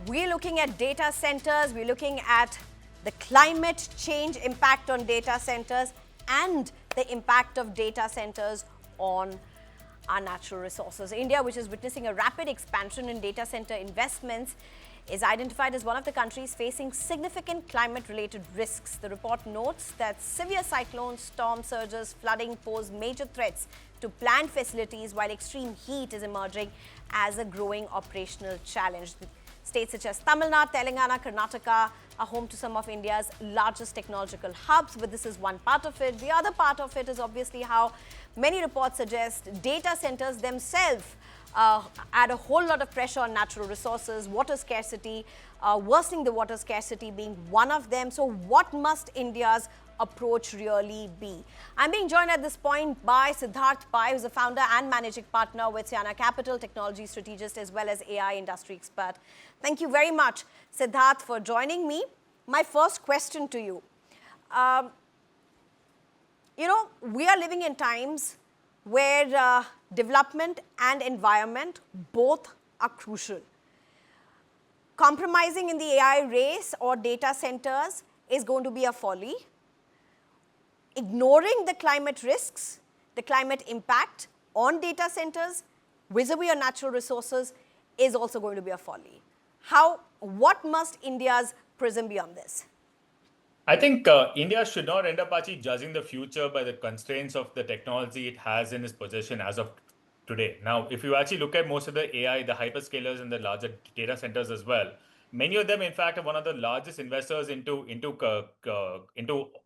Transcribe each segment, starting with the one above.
We're looking at data centers, we're looking at the climate change impact on data centers and the impact of data centers on our natural resources. India, which is witnessing a rapid expansion in data center investments, is identified as one of the countries facing significant climate-related risks. The report notes that severe cyclones, storm surges, flooding pose major threats to plant facilities, while extreme heat is emerging as a growing operational challenge. States such as Tamil Nadu, Telangana, Karnataka are home to some of India's largest technological hubs, but this is one part of it. The other part of it is obviously how many reports suggest data centers themselves add a whole lot of pressure on natural resources, water scarcity, worsening the water scarcity being one of them. So what must India's approach really be? I'm being joined at this point by Siddharth Pai, who's a founder and managing partner with Siana Capital, technology strategist as well as AI industry expert. Thank you very much, Siddharth, for joining me. My first question to you. We are living in times where development and environment both are crucial. Compromising in the AI race or data centers is going to be a folly. Ignoring the climate risks, the climate impact on data centers vis-a-vis our natural resources is also going to be a folly. What must India's prism be on this? I think India should not end up actually judging the future by the constraints of the technology it has in its possession as of today. Now, if you actually look at most of the AI, the hyperscalers and the larger data centers as well, many of them, in fact, are one of the largest investors into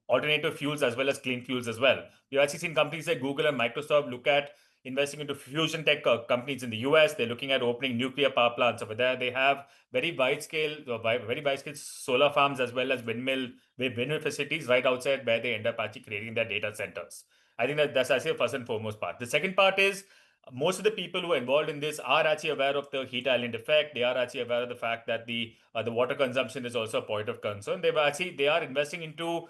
alternative fuels as well as clean fuels as well. We've actually seen companies like Google and Microsoft look at investing into fusion tech companies in the US. They're looking at opening nuclear power plants over there. They have very wide scale solar farms as well as windmill facilities right outside where they end up actually creating their data centers. I think that's actually the first and foremost part. The second part is most of the people who are involved in this are actually aware of the heat island effect. They are actually aware of the fact that the water consumption is also a point of concern. They are investing into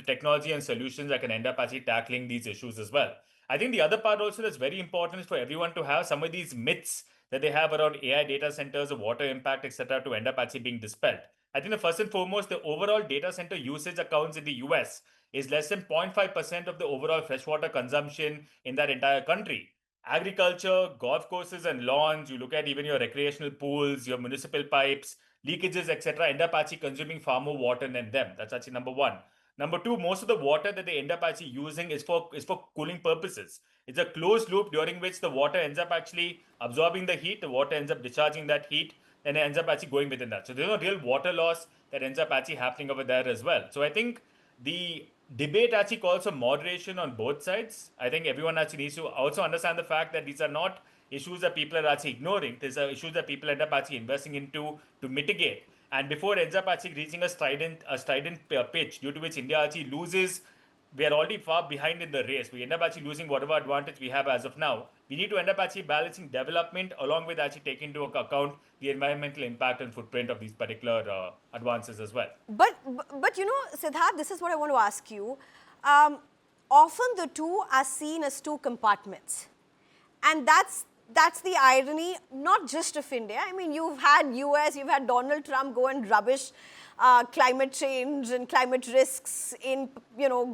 technology and solutions that can end up actually tackling these issues as well. I think the other part also that's very important is for everyone to have some of these myths that they have around AI data centers, the water impact, etc., to end up actually being dispelled. I think the first and foremost, the overall data center usage accounts in the US is less than 0.5% of the overall freshwater consumption in that entire country. Agriculture, golf courses and lawns, you look at even your recreational pools, your municipal pipes, leakages, etc., end up actually consuming far more water than them. That's actually number one. Number two, most of the water that they end up actually using is for cooling purposes. It's a closed loop during which the water ends up actually absorbing the heat, the water ends up discharging that heat, and it ends up actually going within that. So there's no real water loss that ends up actually happening over there as well. So I think the debate actually calls for moderation on both sides. I think everyone actually needs to also understand the fact that these are not issues that people are actually ignoring. These are issues that people end up actually investing into to mitigate. And before it ends up actually reaching a strident pitch, due to which India actually loses, we are already far behind in the race. We end up actually losing whatever advantage we have as of now. We need to end up actually balancing development along with actually taking into account the environmental impact and footprint of these particular advances as well. But Siddharth, this is what I want to ask you. Often the two are seen as two compartments. And that's the irony, not just of India. I mean, you've had US, you've had Donald Trump go and rubbish climate change and climate risks in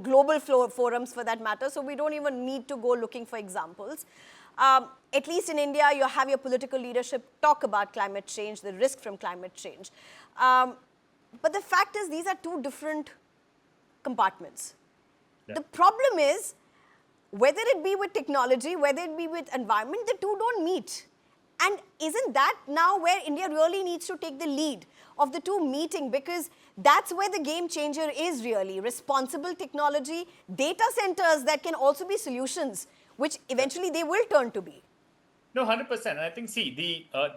global forums for that matter. So we don't even need to go looking for examples. At least in India, you have your political leadership talk about climate change, the risk from climate change. But the fact is, these are two different compartments. Yeah. The problem is, whether it be with technology, whether it be with environment, the two don't meet. And isn't that now where India really needs to take the lead of the two meeting? Because that's where the game changer is really. Responsible technology, data centers that can also be solutions, which eventually they will turn to be. No, 100%. And I think,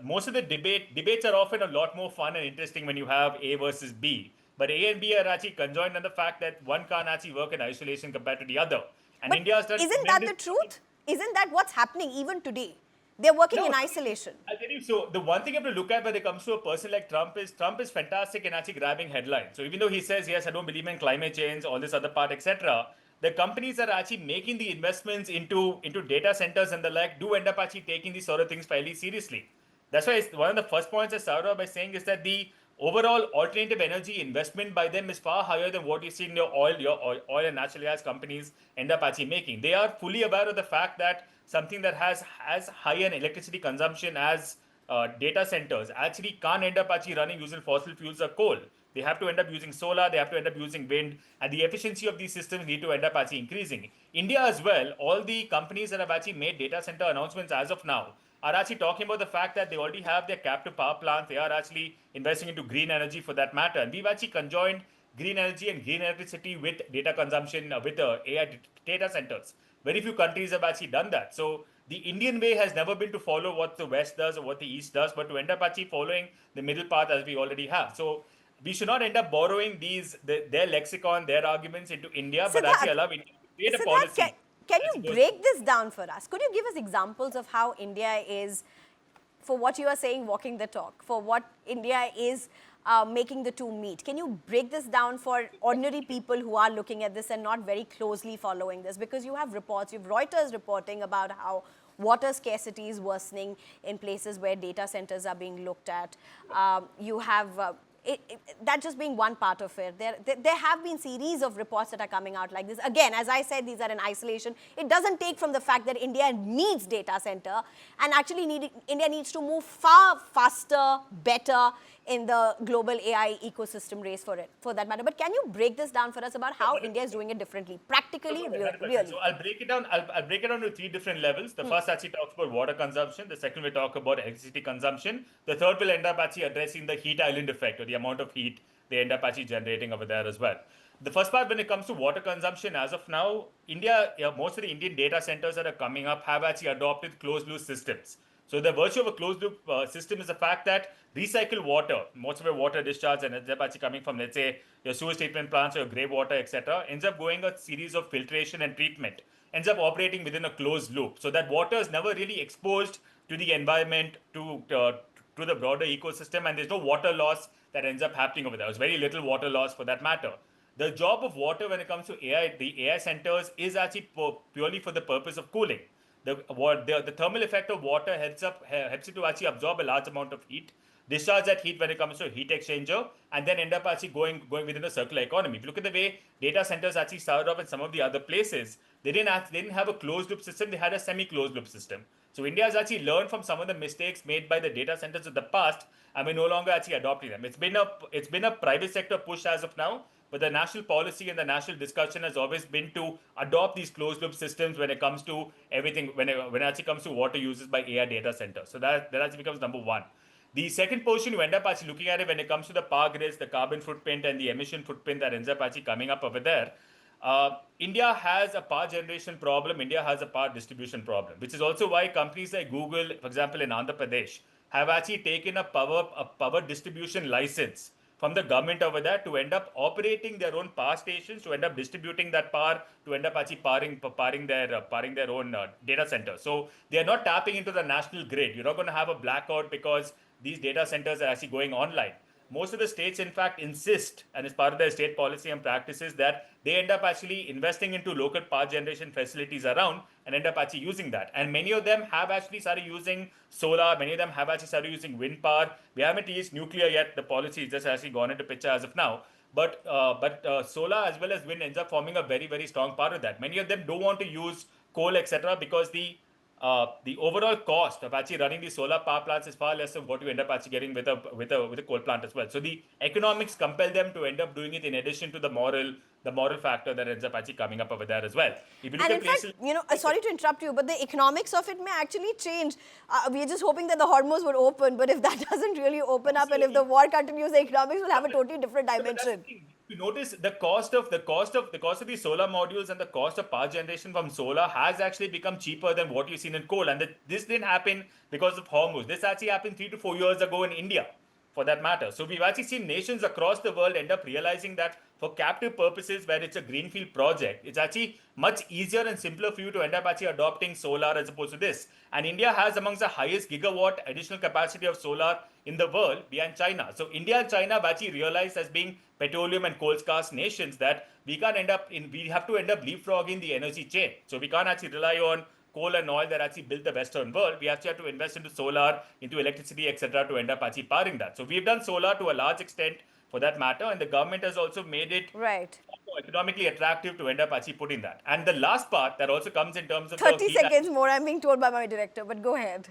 most of the debates are often a lot more fun and interesting when you have A versus B. But A and B are actually conjoined on the fact that one can't actually work in isolation compared to the other. And but India's done isn't that the truth? Isn't that what's happening even today? They're working in isolation. I'll tell you, so the one thing you have to look at when it comes to a person like Trump is fantastic in actually grabbing headlines. So even though he says, yes, I don't believe in climate change, all this other part, etc., the companies that are actually making the investments into data centers and the like do end up actually taking these sort of things fairly seriously. That's why one of the first points I started off by saying is that the overall alternative energy investment by them is far higher than what you see in your oil and natural gas companies end up actually making. They are fully aware of the fact that something that has as high an electricity consumption as data centers actually can't end up actually running using fossil fuels or coal. They have to end up using solar, they have to end up using wind, and the efficiency of these systems need to end up actually increasing. India as well, all the companies that have actually made data center announcements as of now are actually talking about the fact that they already have their captive power plants. They are actually investing into green energy for that matter. And we've actually conjoined green energy and green electricity with data consumption, with AI data centers. Very few countries have actually done that. So the Indian way has never been to follow what the West does or what the East does, but to end up actually following the middle path as we already have. So we should not end up borrowing their lexicon, their arguments into India, but actually Siddharth, allow India to create a Siddharth, policy can as you it goes. break this down for us? Could you give us examples of how India is, for what you are saying, walking the talk, for what India is making the two meet? Can you break this down for ordinary people who are looking at this and not very closely following this? Because you have reports, you have Reuters reporting about how water scarcity is worsening in places where data centers are being looked at. You have that just being one part of it. There have been series of reports that are coming out like this. Again, as I said, these are in isolation. It doesn't take from the fact that India needs data center, and actually India needs to move far faster, better in the global AI ecosystem race for that matter. But can you break this down for us about how India is doing it differently, practically, really? So I'll break it down. I'll break it down to three different levels. The first actually talks about water consumption. The second will talk about electricity consumption. The third will end up actually addressing the heat island effect, or the amount of heat they end up actually generating over there as well. The first part, when it comes to water consumption, as of now, India, most of the Indian data centers that are coming up have actually adopted closed loop systems. So the virtue of a closed loop system is the fact that recycled water, most of your water discharge, and ends up actually coming from, let's say, your sewage treatment plants or your grey water, etc., ends up going a series of filtration and treatment, ends up operating within a closed loop. So that water is never really exposed to the environment, to the broader ecosystem, and there's no water loss that ends up happening over there. There's very little water loss for that matter. The job of water when it comes to AI, the AI centers, is actually purely for the purpose of cooling. The thermal effect of water helps it to actually absorb a large amount of heat, discharge that heat when it comes to a heat exchanger, and then end up actually going within a circular economy. If you look at the way data centers actually started off in some of the other places, they didn't have a closed loop system, they had a semi-closed loop system. So India has actually learned from some of the mistakes made by the data centers of the past, and we're no longer actually adopting them. It's been a private sector push as of now, but the national policy and the national discussion has always been to adopt these closed loop systems when it comes to everything, when it actually comes to water uses by AI data centers. So that actually becomes number one. The second portion, you end up actually looking at it when it comes to the power grids, the carbon footprint, and the emission footprint that ends up actually coming up over there. India has a power generation problem. India has a power distribution problem, which is also why companies like Google, for example, in Andhra Pradesh, have actually taken a power distribution license from the government over there to end up operating their own power stations, to end up distributing that power, to end up actually powering their own data center. So they are not tapping into the national grid. You're not going to have a blackout because these data centers are actually going online. Most of the states, in fact, insist, and as part of their state policy and practices, that they end up actually investing into local power generation facilities around and end up actually using that. And many of them have actually started using solar. Many of them have actually started using wind power. We haven't used nuclear yet. The policy has just actually gone into picture as of now. But solar as well as wind ends up forming a very, very strong part of that. Many of them don't want to use coal, etc., because the overall cost of actually running these solar power plants is far less than what you end up actually getting with a coal plant as well. So the economics compel them to end up doing it in addition to the moral factor that ends up actually coming up over there as well. If you look And at in fact, places, sorry to interrupt you, but the economics of it may actually change. We're just hoping that the Hormuz would open, but if that doesn't really open up and if the war continues, the economics will have a totally different dimension. If you notice, the cost of these solar modules and the cost of power generation from solar has actually become cheaper than what you've seen in coal. And this didn't happen because of Hormuz. This actually happened 3 to 4 years ago in India, for that matter. So we've actually seen nations across the world end up realizing that for captive purposes, where it's a greenfield project, it's actually much easier and simpler for you to end up actually adopting solar as opposed to this. And India has amongst the highest gigawatt additional capacity of solar in the world behind China. So India and China have actually realized, as being petroleum and coal scarce nations, that we have to end up leapfrogging the energy chain. So we can't actually rely on coal and oil that actually built the Western world. We actually have to invest into solar, into electricity, etc., to end up actually powering that. So we've done solar to a large extent for that matter, and the government has also made it Right. economically attractive to end up actually putting that. And the last part that also comes in terms of the 30 heat. seconds more, I'm being told by my director, but go ahead.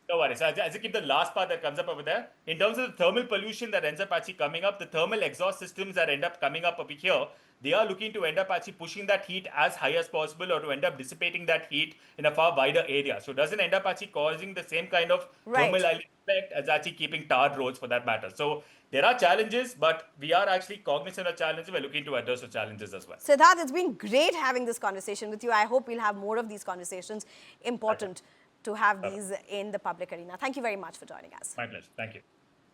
No worries. As I keep the last part that comes up over there. In terms of the thermal pollution that ends up actually coming up, the thermal exhaust systems that end up coming up over here, they are looking to end up actually pushing that heat as high as possible or to end up dissipating that heat in a far wider area. So it doesn't end up actually causing the same kind of Right. thermal island effect as actually keeping tarred roads for that matter. So there are challenges, but we are actually cognizant of challenges. We're looking to address the challenges as well. Siddharth, it's been great having this conversation with you. I hope we'll have more of these conversations. Important to have these in the public arena. Thank you very much for joining us. My pleasure. Thank you.